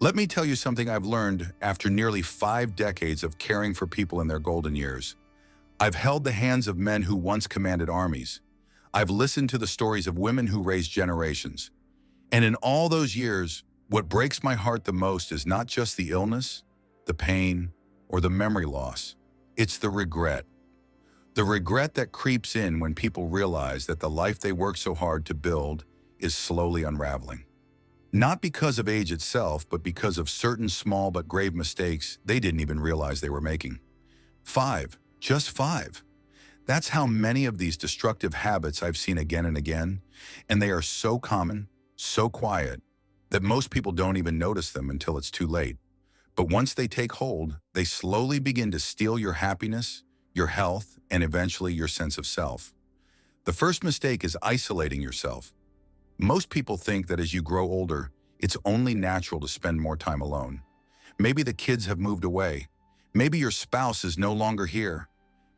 Let me tell you something I've learned after nearly 5 decades of caring for people in their golden years. I've held the hands of men who once commanded armies. I've listened to the stories of women who raised generations. And in all those years, what breaks my heart the most is not just the illness, the pain, or the memory loss. It's the regret. The regret that creeps in when people realize that the life they worked so hard to build is slowly unraveling. Not because of age itself, but because of certain small but grave mistakes they didn't even realize they were making. 5, just 5. That's how many of these destructive habits I've seen again and again, and they are so common, so quiet, that most people don't even notice them until it's too late. But once they take hold, they slowly begin to steal your happiness, your health, and eventually your sense of self. The first mistake is isolating yourself. Most people think that as you grow older, it's only natural to spend more time alone. Maybe the kids have moved away. Maybe your spouse is no longer here.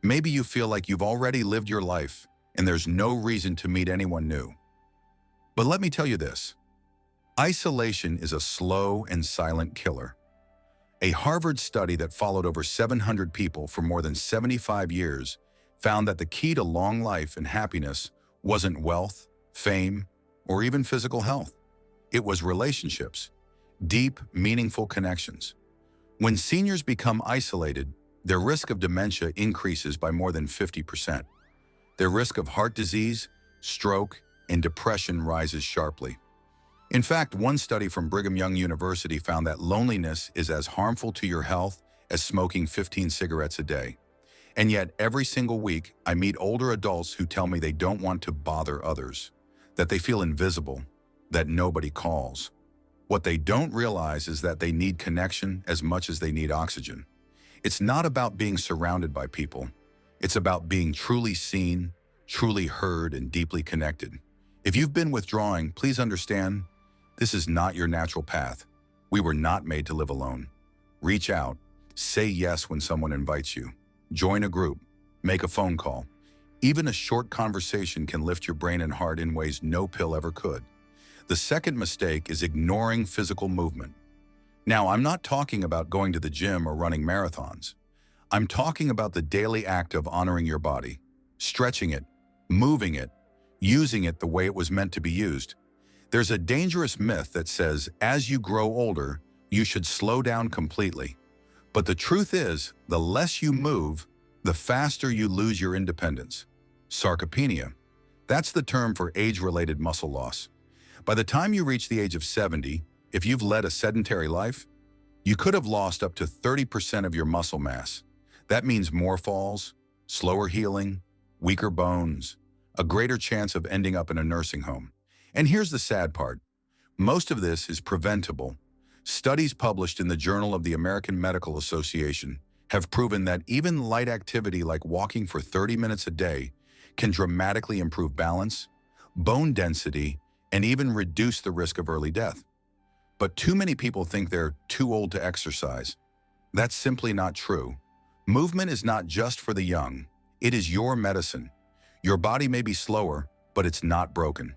Maybe you feel like you've already lived your life and there's no reason to meet anyone new. But let me tell you this. Isolation is a slow and silent killer. A Harvard study that followed over 700 people for more than 75 years found that the key to long life and happiness wasn't wealth, fame, or even physical health. It was relationships, deep, meaningful connections. When seniors become isolated, their risk of dementia increases by more than 50%. Their risk of heart disease, stroke, and depression rises sharply. In fact, one study from Brigham Young University found that loneliness is as harmful to your health as smoking 15 cigarettes a day. And yet, every single week, I meet older adults who tell me they don't want to bother others, that they feel invisible, that nobody calls. What they don't realize is that they need connection as much as they need oxygen. It's not about being surrounded by people. It's about being truly seen, truly heard, and deeply connected. If you've been withdrawing, please understand, this is not your natural path. We were not made to live alone. Reach out. Say yes when someone invites you. Join a group. Make a phone call. Even a short conversation can lift your brain and heart in ways no pill ever could. The second mistake is ignoring physical movement. Now, I'm not talking about going to the gym or running marathons. I'm talking about the daily act of honoring your body, stretching it, moving it, using it the way it was meant to be used. There's a dangerous myth that says, as you grow older, you should slow down completely. But the truth is, the less you move, the faster you lose your independence. Sarcopenia. That's the term for age-related muscle loss. By the time you reach the age of 70, if you've led a sedentary life, you could have lost up to 30% of your muscle mass. That means more falls, slower healing, weaker bones, a greater chance of ending up in a nursing home. And here's the sad part. Most of this is preventable. Studies published in the Journal of the American Medical Association have proven that even light activity like walking for 30 minutes a day can dramatically improve balance, bone density, and even reduce the risk of early death. But too many people think they're too old to exercise. That's simply not true. Movement is not just for the young. It is your medicine. Your body may be slower, but it's not broken.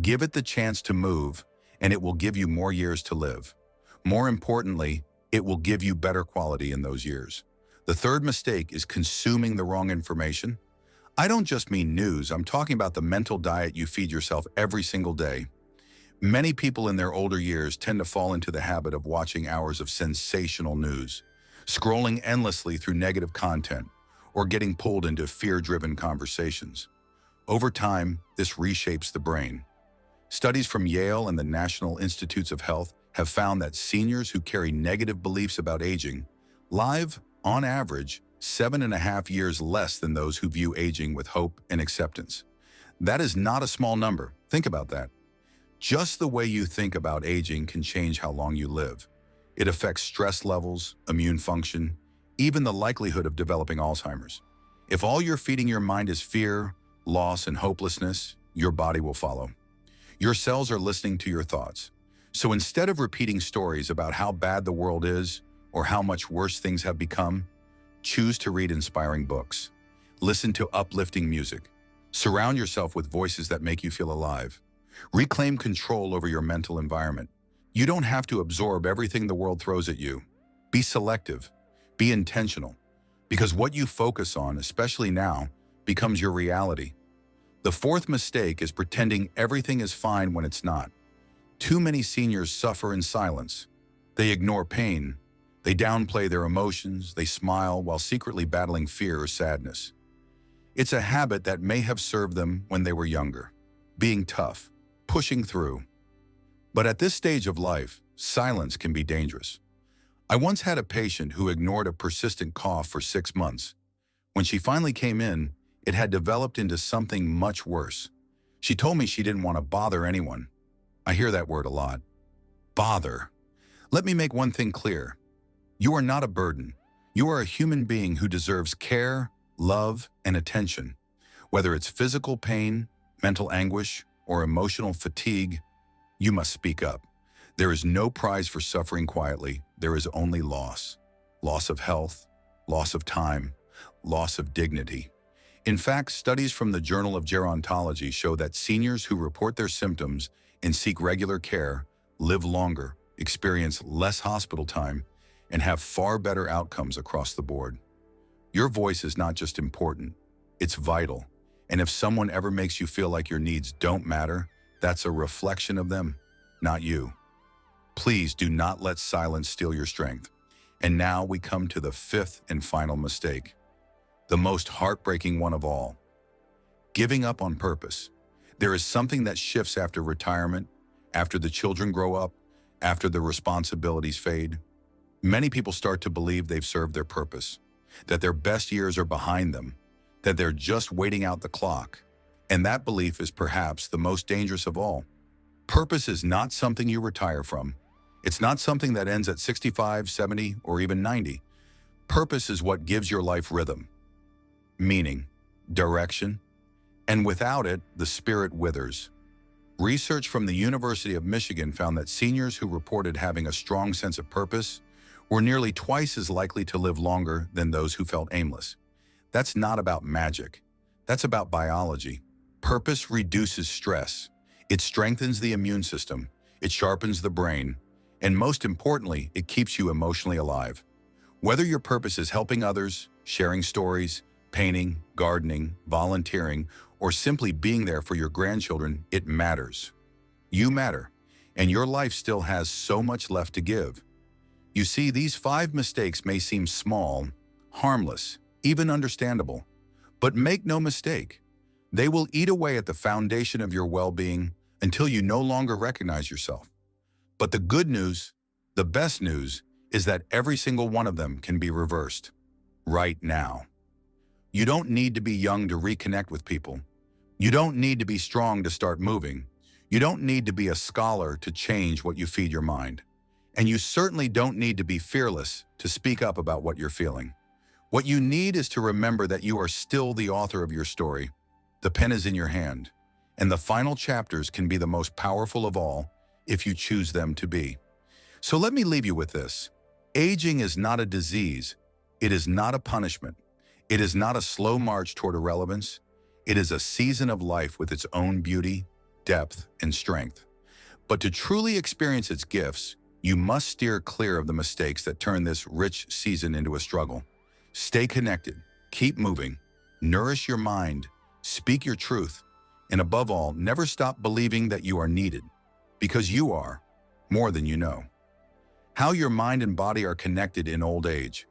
Give it the chance to move, and it will give you more years to live. More importantly, it will give you better quality in those years. The third mistake is consuming the wrong information. I don't just mean news, I'm talking about the mental diet you feed yourself every single day. Many people in their older years tend to fall into the habit of watching hours of sensational news, scrolling endlessly through negative content, or getting pulled into fear-driven conversations. Over time, this reshapes the brain. Studies from Yale and the National Institutes of Health have found that seniors who carry negative beliefs about aging live, on average, 7.5 years less than those who view aging with hope and acceptance. That is not a small number. Think about that. Just the way you think about aging can change how long you live. It affects stress levels, immune function, even the likelihood of developing Alzheimer's. If all you're feeding your mind is fear, loss, and hopelessness, your body will follow. Your cells are listening to your thoughts. So instead of repeating stories about how bad the world is or how much worse things have become, choose to read inspiring books. Listen to uplifting music. Surround yourself with voices that make you feel alive. Reclaim control over your mental environment. You don't have to absorb everything the world throws at you. Be selective. Be intentional. Because what you focus on, especially now, becomes your reality. The fourth mistake is pretending everything is fine when it's not. Too many seniors suffer in silence. They ignore pain. They downplay their emotions. They smile while secretly battling fear or sadness. It's a habit that may have served them when they were younger. Being tough, pushing through. But at this stage of life, silence can be dangerous. I once had a patient who ignored a persistent cough for 6 months. When she finally came in, it had developed into something much worse. She told me she didn't want to bother anyone. I hear that word a lot. Bother. Let me make one thing clear. You are not a burden. You are a human being who deserves care, love, and attention. Whether it's physical pain, mental anguish, or emotional fatigue, you must speak up. There is no prize for suffering quietly. There is only loss. Loss of health, loss of time, loss of dignity. In fact, studies from the Journal of Gerontology show that seniors who report their symptoms and seek regular care live longer, experience less hospital time, and have far better outcomes across the board. Your voice is not just important, it's vital. And if someone ever makes you feel like your needs don't matter, that's a reflection of them, not you. Please do not let silence steal your strength. And now we come to the fifth and final mistake, the most heartbreaking one of all. Giving up on purpose. There is something that shifts after retirement, after the children grow up, after the responsibilities fade. Many people start to believe they've served their purpose, that their best years are behind them, that they're just waiting out the clock. And that belief is perhaps the most dangerous of all. Purpose is not something you retire from. It's not something that ends at 65, 70, or even 90. Purpose is what gives your life rhythm, meaning, direction, and without it, the spirit withers. Research from the University of Michigan found that seniors who reported having a strong sense of purpose were nearly twice as likely to live longer than those who felt aimless. That's not about magic. That's about biology. Purpose reduces stress. It strengthens the immune system. It sharpens the brain. And most importantly, it keeps you emotionally alive. Whether your purpose is helping others, sharing stories, painting, gardening, volunteering, or simply being there for your grandchildren, it matters. You matter, and your life still has so much left to give. You see, these 5 mistakes may seem small, harmless, even understandable, but make no mistake, they will eat away at the foundation of your well-being until you no longer recognize yourself. But the good news, the best news, is that every single one of them can be reversed right now. You don't need to be young to reconnect with people. You don't need to be strong to start moving. You don't need to be a scholar to change what you feed your mind. And you certainly don't need to be fearless to speak up about what you're feeling. What you need is to remember that you are still the author of your story. The pen is in your hand, and the final chapters can be the most powerful of all if you choose them to be. So let me leave you with this. Aging is not a disease. It is not a punishment. It is not a slow march toward irrelevance. It is a season of life with its own beauty, depth, and strength. But to truly experience its gifts, you must steer clear of the mistakes that turn this rich season into a struggle. Stay connected, keep moving, nourish your mind, speak your truth, and above all, never stop believing that you are needed, because you are, more than you know. How your mind and body are connected in old age.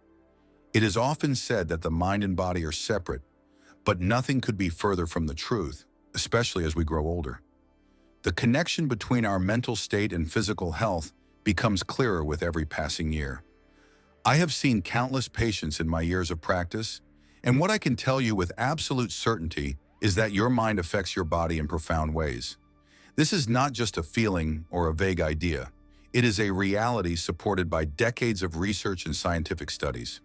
It is often said that the mind and body are separate, but nothing could be further from the truth, especially as we grow older. The connection between our mental state and physical health becomes clearer with every passing year. I have seen countless patients in my years of practice, and what I can tell you with absolute certainty is that your mind affects your body in profound ways. This is not just a feeling or a vague idea. It is a reality supported by decades of research and scientific studies.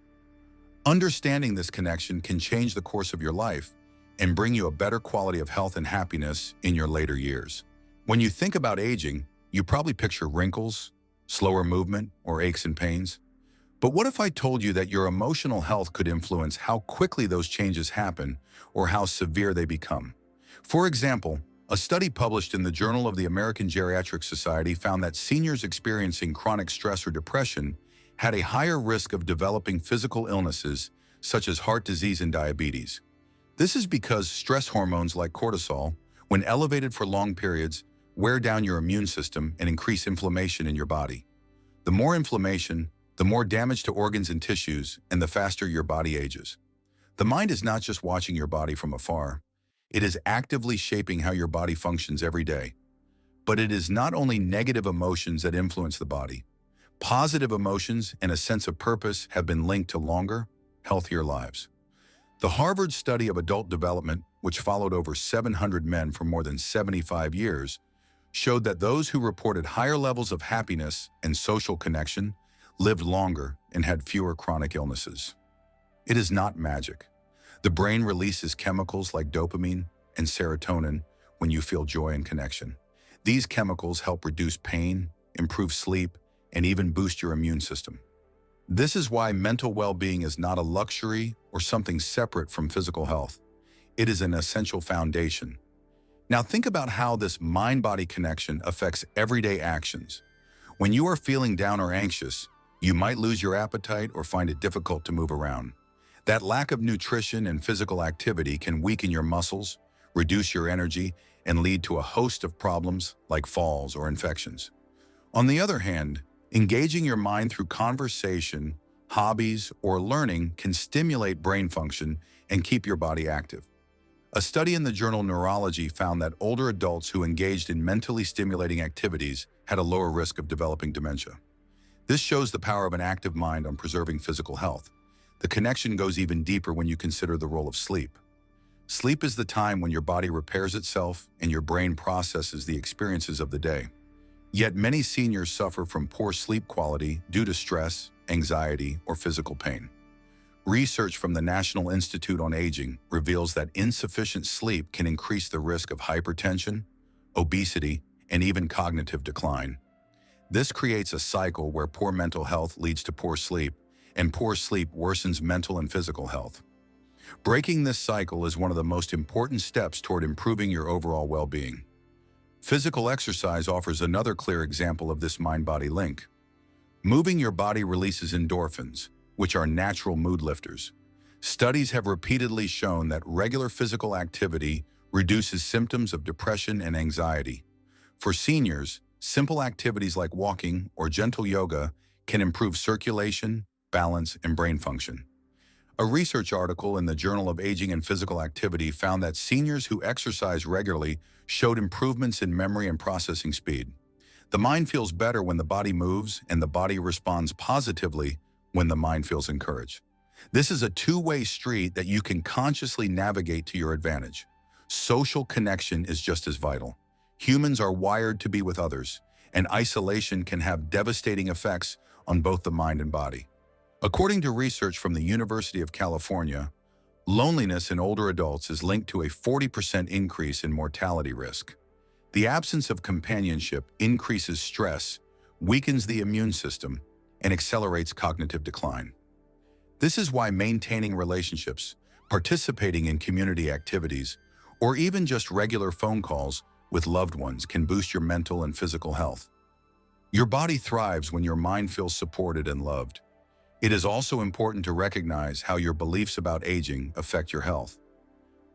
Understanding this connection can change the course of your life and bring you a better quality of health and happiness in your later years. When you think about aging, you probably picture wrinkles, slower movement, or aches and pains. But what if I told you that your emotional health could influence how quickly those changes happen or how severe they become? For example, A study published in the Journal of the American Geriatric Society found that seniors experiencing chronic stress or depression had a higher risk of developing physical illnesses such as heart disease and diabetes. This is because stress hormones like cortisol, when elevated for long periods, wear down your immune system and increase inflammation in your body. The more inflammation, the more damage to organs and tissues, and the faster your body ages. The mind is not just watching your body from afar. It is actively shaping how your body functions every day. But it is not only negative emotions that influence the body. Positive emotions and a sense of purpose have been linked to longer, healthier lives. The Harvard study of adult development, which followed over 700 men for more than 75 years, showed that those who reported higher levels of happiness and social connection lived longer and had fewer chronic illnesses. It is not magic. The brain releases chemicals like dopamine and serotonin when you feel joy and connection. These chemicals help reduce pain, improve sleep, and even boost your immune system. This is why mental well-being is not a luxury or something separate from physical health. It is an essential foundation. Now think about how this mind-body connection affects everyday actions. When you are feeling down or anxious, you might lose your appetite or find it difficult to move around. That lack of nutrition and physical activity can weaken your muscles, reduce your energy, and lead to a host of problems like falls or infections. On the other hand, engaging your mind through conversation, hobbies, or learning can stimulate brain function and keep your body active. A study in the journal Neurology found that older adults who engaged in mentally stimulating activities had a lower risk of developing dementia. This shows the power of an active mind on preserving physical health. The connection goes even deeper when you consider the role of sleep. Sleep is the time when your body repairs itself and your brain processes the experiences of the day. Yet many seniors suffer from poor sleep quality due to stress, anxiety, or physical pain. Research from the National Institute on Aging reveals that insufficient sleep can increase the risk of hypertension, obesity, and even cognitive decline. This creates a cycle where poor mental health leads to poor sleep, and poor sleep worsens mental and physical health. Breaking this cycle is one of the most important steps toward improving your overall well-being. Physical exercise offers another clear example of this mind-body link. Moving your body releases endorphins, which are natural mood lifters. Studies have repeatedly shown that regular physical activity reduces symptoms of depression and anxiety. For seniors, simple activities like walking or gentle yoga can improve circulation, balance, and brain function. A research article in the Journal of Aging and Physical Activity found that seniors who exercise regularly showed improvements in memory and processing speed. The mind feels better when the body moves, and the body responds positively when the mind feels encouraged. This is a two-way street that you can consciously navigate to your advantage. Social connection is just as vital. Humans are wired to be with others, and isolation can have devastating effects on both the mind and body. According to research from the University of California, loneliness in older adults is linked to a 40% increase in mortality risk. The absence of companionship increases stress, weakens the immune system, and accelerates cognitive decline. This is why maintaining relationships, participating in community activities, or even just regular phone calls with loved ones can boost your mental and physical health. Your body thrives when your mind feels supported and loved. It is also important to recognize how your beliefs about aging affect your health.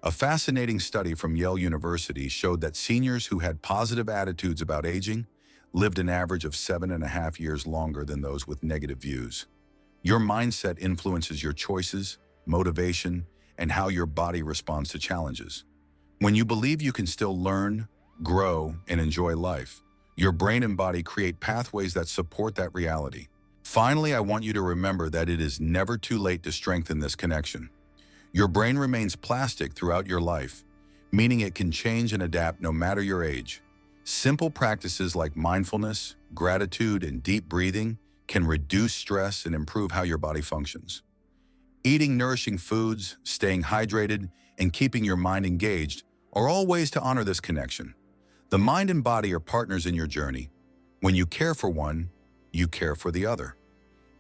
A fascinating study from Yale University showed that seniors who had positive attitudes about aging lived an average of 7.5 years longer than those with negative views. Your mindset influences your choices, motivation, and how your body responds to challenges. When you believe you can still learn, grow, and enjoy life, your brain and body create pathways that support that reality. Finally, I want you to remember that it is never too late to strengthen this connection. Your brain remains plastic throughout your life, meaning it can change and adapt no matter your age. Simple practices like mindfulness, gratitude, and deep breathing can reduce stress and improve how your body functions. Eating nourishing foods, staying hydrated, and keeping your mind engaged are all ways to honor this connection. The mind and body are partners in your journey. When you care for one, you care for the other.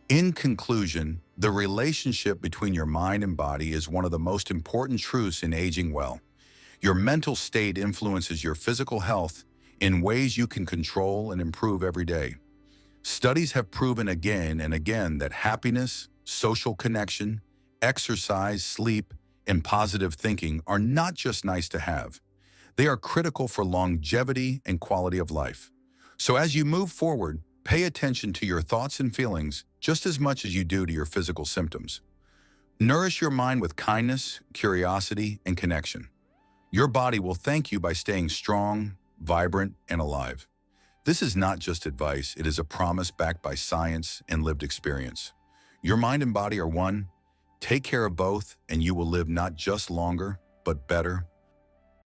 In conclusion, the relationship between your mind and body is one of the most important truths in aging well. Your mental state influences your physical health in ways you can control and improve every day. Studies have proven again and again that happiness, social connection, exercise, sleep, and positive thinking are not just nice to have. They are critical for longevity and quality of life. So as you move forward, pay attention to your thoughts and feelings just as much as you do to your physical symptoms. Nourish your mind with kindness, curiosity, and connection. Your body will thank you by staying strong, vibrant, and alive. This is not just advice, it is a promise backed by science and lived experience. Your mind and body are one. Take care of both, and you will live not just longer, but better,